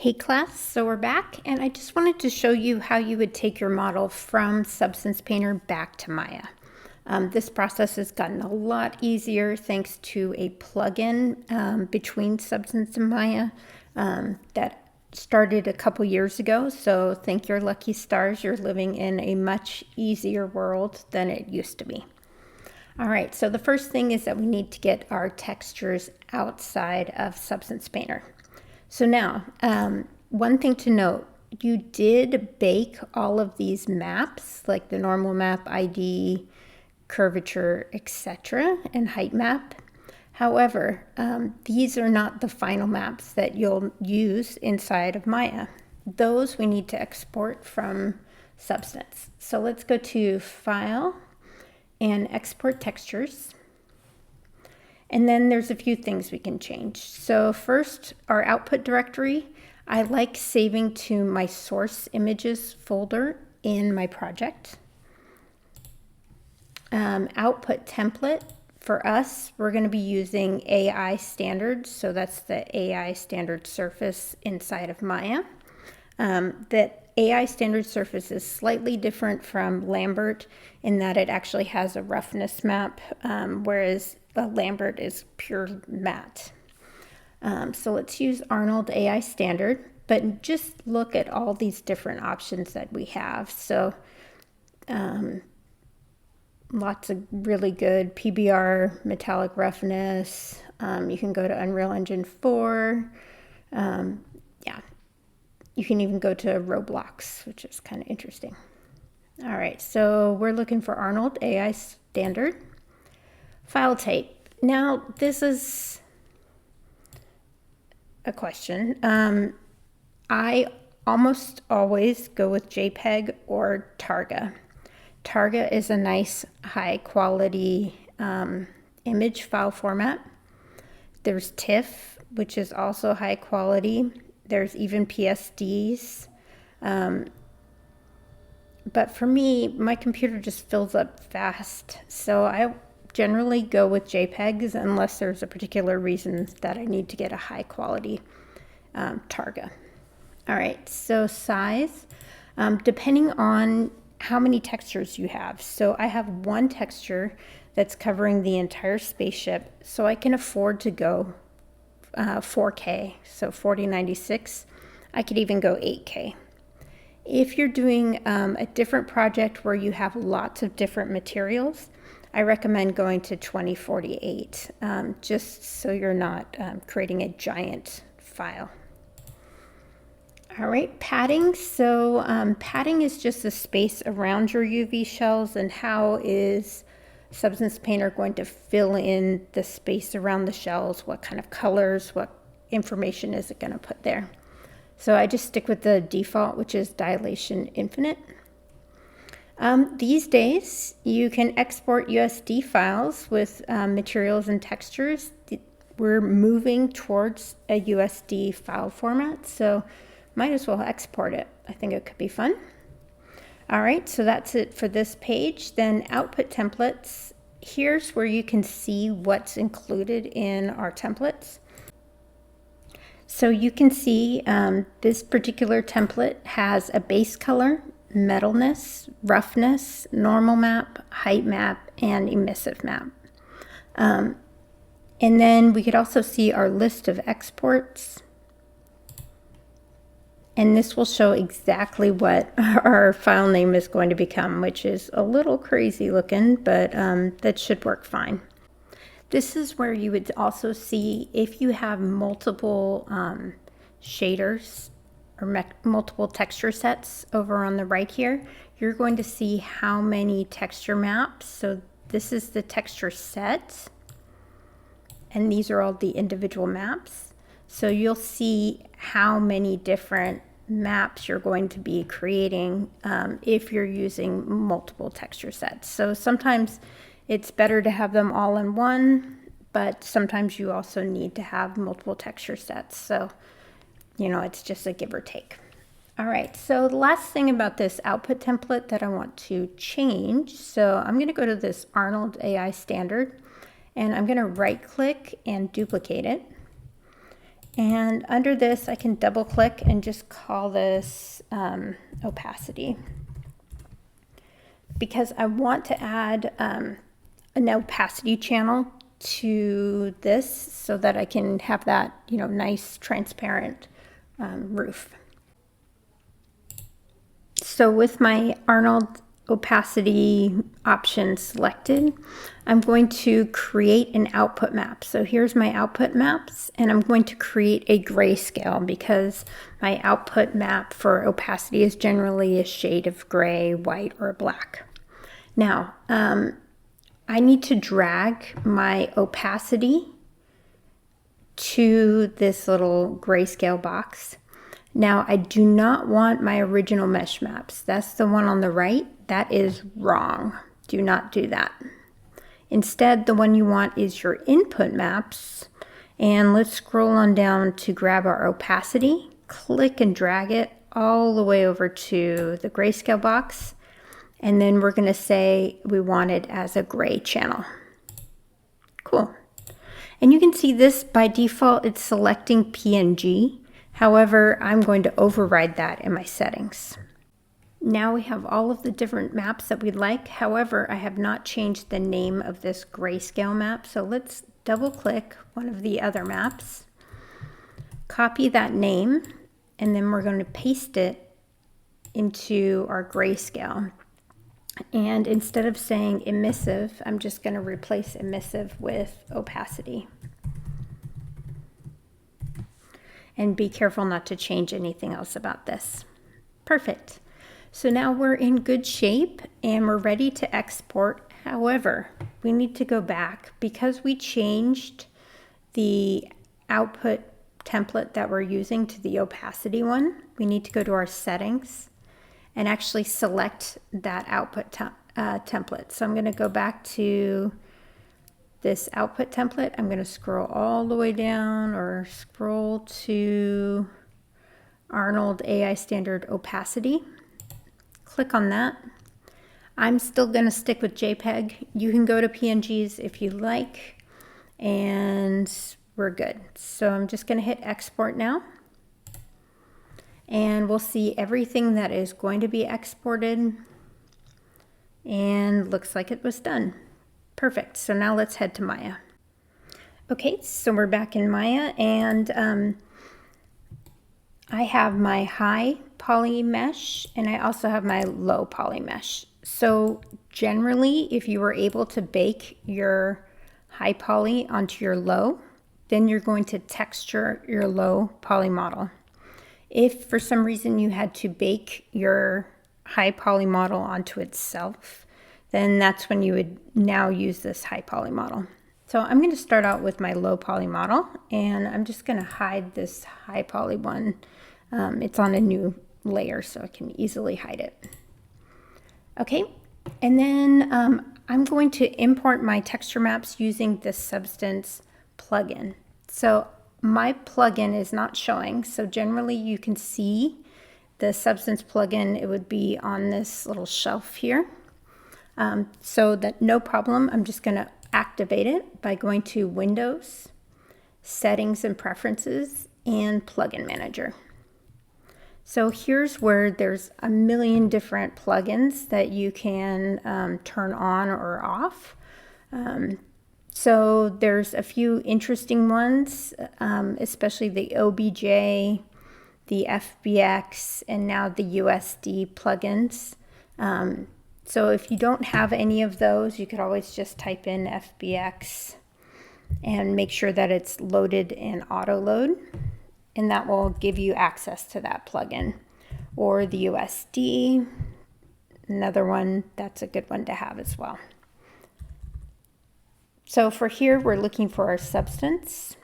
Hey class, so we're back and I just wanted to show you how you would take your model from Substance Painter back to Maya. This process has gotten a lot easier thanks to a plugin between Substance and Maya that started a couple years ago. So thank your lucky stars, you're living in a much easier world than it used to be. All right, so the first thing is that we need to get our textures outside of Substance Painter. So now, one thing to note, you did bake all of these maps, like the normal map, ID, curvature, etc., and height map. However, these are not the final maps that you'll use inside of Maya. Those we need to export from Substance. So let's go to File and Export Textures. And then there's a few things we can change. So first, our output directory, I like saving to my source images folder in my project. Output template, for us, we're going to be using AI standards. So that's the AI standard surface inside of Maya. That AI standard surface is slightly different from Lambert in that it actually has a roughness map, whereas Lambert is pure matte. So let's use Arnold AI standard, but just look at all these different options that we have. So lots of really good PBR metallic roughness. You can go to Unreal Engine 4. Yeah, you can even go to Roblox, which is kind of interesting. All right, so we're looking for Arnold AI standard. File type. Now, this is a question. I almost always go with JPEG or Targa. Targa is a nice high quality image file format. There's TIFF, which is also high quality. There's even PSDs. But for me, my computer just fills up fast. So I generally go with JPEGs unless there's a particular reason that I need to get a high quality Targa. All right, so size, depending on how many textures you have. So I have one texture that's covering the entire spaceship, so I can afford to go 4K, so 4096. I could even go 8K. If you're doing a different project where you have lots of different materials, I recommend going to 2048, just so you're not creating a giant file. All right, padding. So padding is just the space around your UV shells, and how is Substance Painter going to fill in the space around the shells? What kind of colors, what information is it going to put there? So I just stick with the default, which is dilation infinite. These days, you can export USD files with materials and textures. We're moving towards a USD file format, so might as well export it. I think it could be fun. All right, so that's it for this page. Then output templates. Here's where you can see what's included in our templates. So you can see this particular template has a base color, metalness, roughness, normal map, height map, and emissive map. And then we could also see our list of exports. And this will show exactly what our file name is going to become, which is a little crazy looking, but that should work fine. This is where you would also see if you have multiple shaders or multiple texture sets over on the right here, you're going to see how many texture maps. So this is the texture set, and these are all the individual maps. So you'll see how many different maps you're going to be creating if you're using multiple texture sets. So sometimes it's better to have them all in one, but sometimes you also need to have multiple texture sets. So, you know, it's just a give or take. All right, so the last thing about this output template that I want to change, so I'm going to go to this Arnold AI standard, and I'm going to right click and duplicate it. And under this, I can double click and just call this opacity, because I want to add an opacity channel to this so that I can have that, nice transparent roof. So with my Arnold opacity option selected, I'm going to create an output map. So here's my output maps, and I'm going to create a grayscale because my output map for opacity is generally a shade of gray, white, or black. Now, I need to drag my opacity to this little grayscale box. Now, I do not want my original mesh maps. That's the one on the right. That is wrong. Do not do that. Instead, the one you want is your input maps. And let's scroll on down to grab our opacity, click and drag it all the way over to the grayscale box. And then we're going to say we want it as a gray channel. Cool. And you can see this by default, it's selecting PNG. However, I'm going to override that in my settings. Now we have all of the different maps that we'd like. However, I have not changed the name of this grayscale map. So let's double click one of the other maps, copy that name, and then we're going to paste it into our grayscale. And instead of saying emissive, I'm just going to replace emissive with opacity. And be careful not to change anything else about this. Perfect. So now we're in good shape and we're ready to export. However, we need to go back because we changed the output template that we're using to the opacity one. We need to go to our settings and actually select that output template. So I'm going to go back to this output template. I'm going to scroll all the way down or scroll to Arnold AI Standard Opacity. Click on that. I'm still going to stick with JPEG. You can go to PNGs if you like, and we're good. So I'm just going to hit export now. And we'll see everything that is going to be exported. And looks like it was done. Perfect. So now let's head to Maya. Okay, so we're back in Maya, and I have my high poly mesh and I also have my low poly mesh. So generally, if you were able to bake your high poly onto your low, then you're going to texture your low poly model. If for some reason you had to bake your high poly model onto itself, then that's when you would now use this high poly model. So I'm going to start out with my low poly model, and I'm just going to hide this high poly one. It's on a new layer, so I can easily hide it. Okay, and then I'm going to import my texture maps using the Substance plugin. So my plugin is not showing, so generally you can see the Substance plugin. It would be on this little shelf here. So that no problem, I'm just going to activate it by going to Windows, Settings and Preferences, and Plugin Manager. So here's where there's a million different plugins that you can turn on or off. So there's a few interesting ones, especially the OBJ, the FBX, and now the USD plugins. So if you don't have any of those, you could always just type in FBX and make sure that it's loaded in auto load, and that will give you access to that plugin. Or the USD, another one, that's a good one to have as well. So for here, we're looking for our Substance.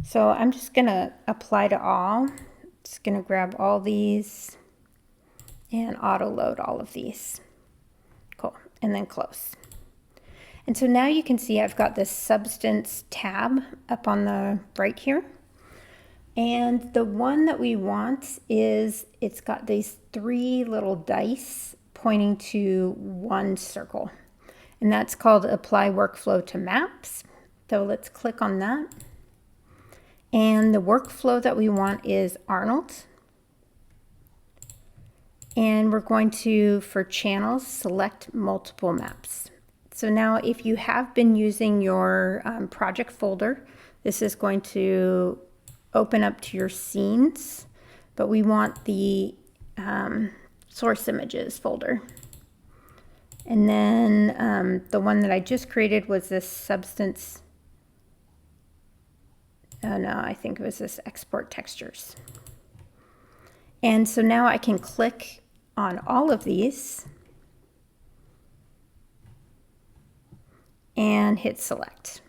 So I'm just gonna apply to all. Just gonna grab all these and auto load all of these. Cool, and then close. And so now you can see I've got this Substance tab up on the right here. And the one that we want is, it's got these three little dice pointing to one circle. And that's called Apply Workflow to Maps. So let's click on that. And the workflow that we want is Arnold. And we're going to, for channels, select multiple maps. So now if you have been using your project folder, this is going to open up to your scenes, but we want the source images folder. And then the one that I just created was this substance. No, I think it was this export textures. And so now I can click on all of these and hit select.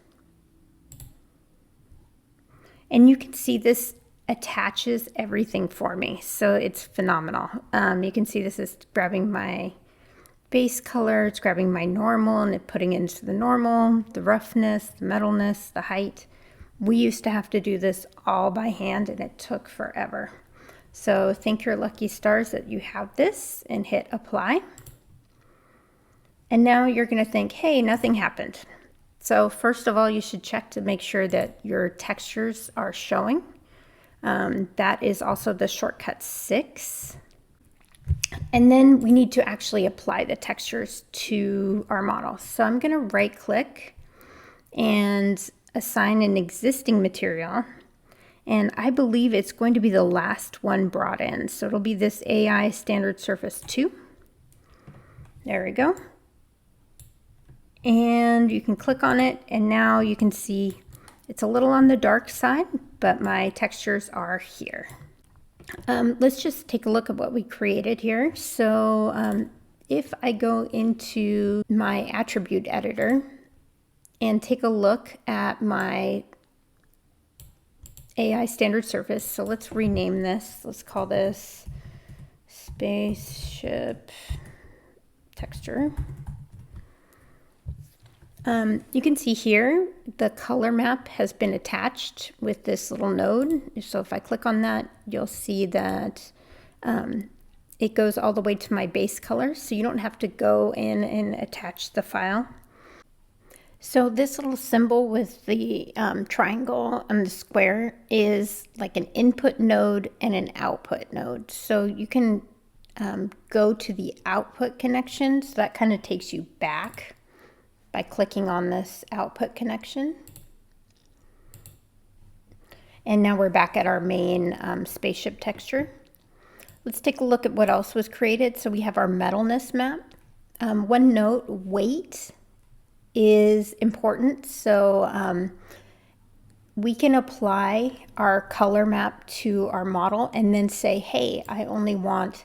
And you can see this attaches everything for me. So it's phenomenal. You can see this is grabbing my base color, it's grabbing my normal and putting it into the normal, the roughness, the metalness, the height. We used to have to do this all by hand and it took forever. So thank your lucky stars that you have this, and hit apply. And now you're going to think, hey, nothing happened. So first of all, you should check to make sure that your textures are showing. That is also the shortcut 6. And then we need to actually apply the textures to our model. So I'm going to right click and assign an existing material. And I believe it's going to be the last one brought in. So it'll be this AI Standard Surface 2. There we go. And you can click on it, and now you can see it's a little on the dark side, but my textures are here. Let's just take a look at what we created here. So if I go into my attribute editor and take a look at my AI Standard Surface, so let's rename this. Let's call this Spaceship Texture. You can see here the color map has been attached with this little node. So if I click on that, you'll see that it goes all the way to my base color. So you don't have to go in and attach the file. So this little symbol with the triangle and the square is like an input node and an output node. So you can go to the output connection. So that kind of takes you back by clicking on this output connection. And now we're back at our main spaceship texture. Let's take a look at what else was created. So we have our metalness map. One note, weight is important. So we can apply our color map to our model and then say, hey, I only want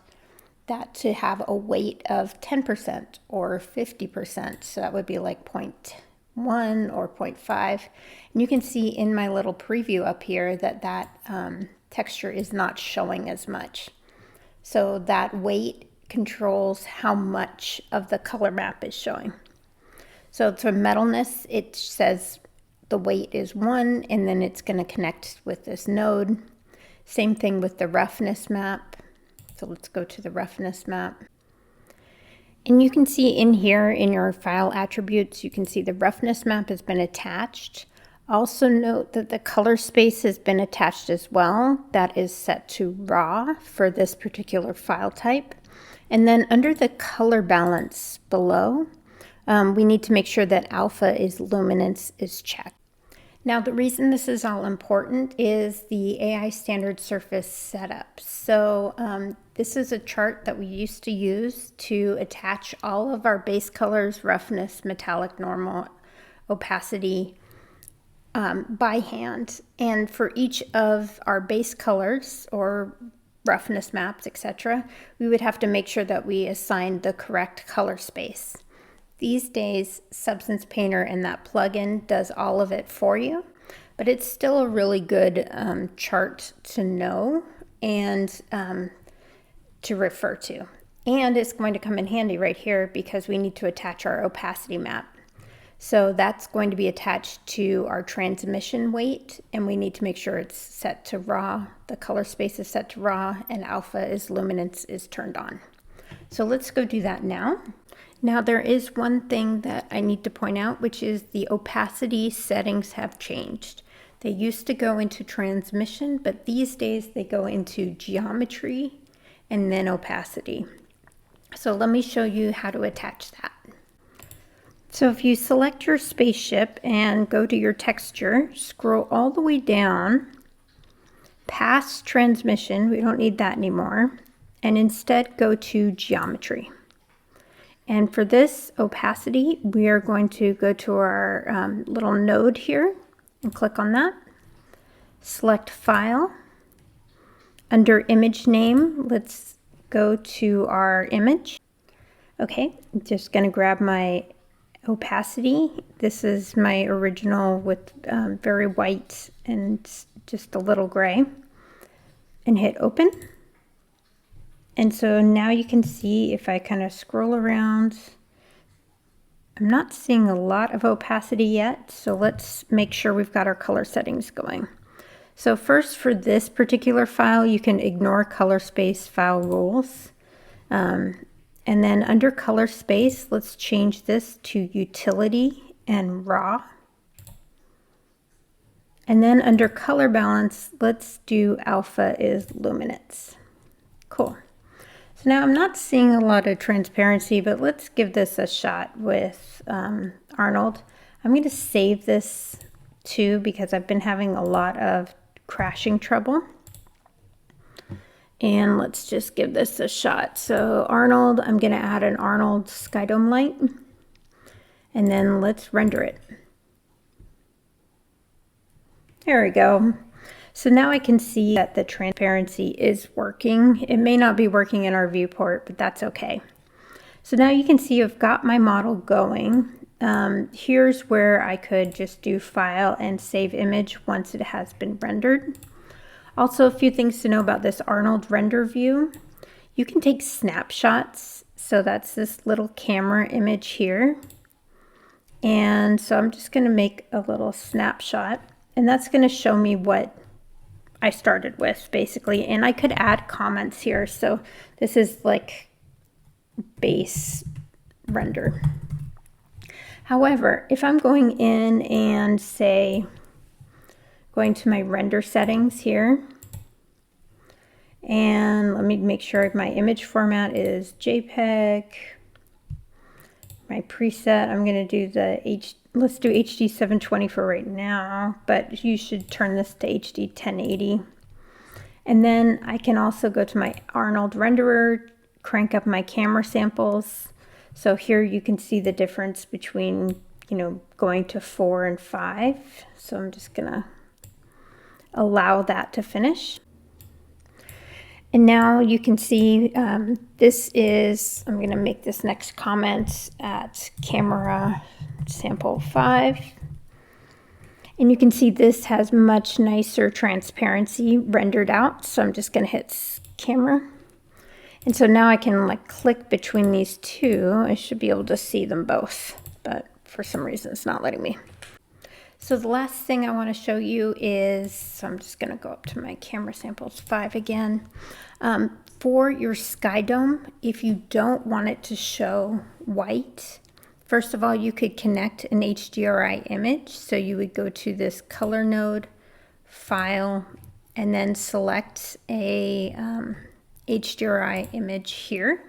that to have a weight of 10% or 50%. So that would be like 0.1 or 0.5. And you can see in my little preview up here that texture is not showing as much. So that weight controls how much of the color map is showing. So for metalness, it says the weight is 1, and then it's going to connect with this node. Same thing with the roughness map. So let's go to the roughness map. And you can see in here in your file attributes, you can see the roughness map has been attached. Also note that the color space has been attached as well. That is set to raw for this particular file type. And then under the color balance below, we need to make sure that alpha is luminance is checked. Now the reason this is all important is the AI Standard Surface setup. So this is a chart that we used to use to attach all of our base colors, roughness, metallic, normal, opacity, by hand. And for each of our base colors or roughness maps, etc., we would have to make sure that we assigned the correct color space. These days, Substance Painter and that plugin does all of it for you, but it's still a really good chart to know and to refer to. And it's going to come in handy right here because we need to attach our opacity map. So that's going to be attached to our transmission weight, and we need to make sure it's set to raw, the color space is set to raw, and alpha is luminance is turned on. So let's go do that now. Now there is one thing that I need to point out, which is the opacity settings have changed. They used to go into transmission, but these days they go into geometry and then opacity. So let me show you how to attach that. So if you select your spaceship and go to your texture, scroll all the way down past transmission, we don't need that anymore, and instead go to geometry. And for this opacity, we are going to go to our little node here and click on that. Select File. Under Image Name, let's go to our image. Okay, I'm just going to grab my opacity. This is my original with very white and just a little gray, and hit open. And so now you can see if I kind of scroll around, I'm not seeing a lot of opacity yet, so let's make sure we've got our color settings going. So first, for this particular file, you can ignore color space file rules. And then under color space, let's change this to utility and raw. And then under color balance, let's do alpha is luminance. Cool. So now I'm not seeing a lot of transparency, but let's give this a shot with Arnold. I'm going to save this too because I've been having a lot of crashing trouble. And let's just give this a shot. So Arnold, I'm going to add an Arnold sky dome light. And then let's render it. There we go. So now I can see that the transparency is working. It may not be working in our viewport, but that's okay. So now you can see I've got my model going. Here's where I could just do File and Save Image once it has been rendered. Also, a few things to know about this Arnold render view. You can take snapshots. So that's this little camera image here. And so I'm just going to make a little snapshot. And that's going to show me what I started with, basically. And I could add comments here. So this is like base render. However, if I'm going in and say, going to my render settings here, and let me make sure my image format is JPEG. My preset, I'm going to do let's do HD 720 for right now, but you should turn this to HD 1080. And then I can also go to my Arnold renderer, crank up my camera samples. So here you can see the difference between, going to 4 and 5. So I'm just going to allow that to finish. And now you can see this is, I'm going to make this next comment at camera sample 5. And you can see this has much nicer transparency rendered out. So I'm just going to hit camera. And so now I can click between these two. I should be able to see them both, but for some reason it's not letting me. So the last thing I want to show you is, so I'm just going to go up to my camera samples 5 again. For your sky dome, if you don't want it to show white, first of all, you could connect an HDRI image. So you would go to this color node, file, and then select a HDRI image here.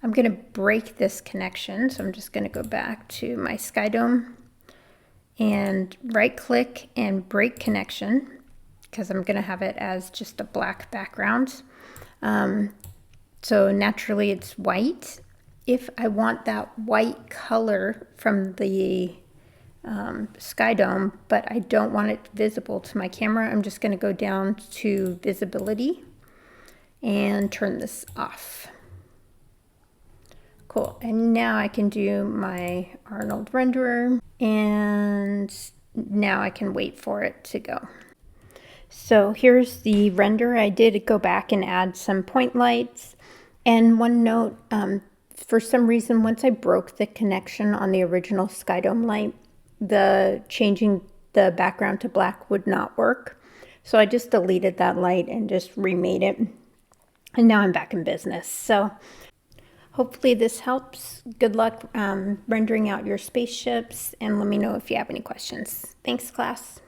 I'm going to break this connection. So I'm just going to go back to my sky dome and right click and break connection because I'm going to have it as just a black background. So naturally it's white. If I want that white color from the sky dome, but I don't want it visible to my camera, I'm just going to go down to visibility and turn this off. Cool. And now I can do my Arnold renderer, and now I can wait for it to go. So here's the render. I did go back and add some point lights. And one note, for some reason, once I broke the connection on the original sky dome light, changing the background to black would not work. So I just deleted that light and just remade it. And now I'm back in business. So hopefully this helps. Good luck rendering out your spaceships, and let me know if you have any questions. Thanks, class.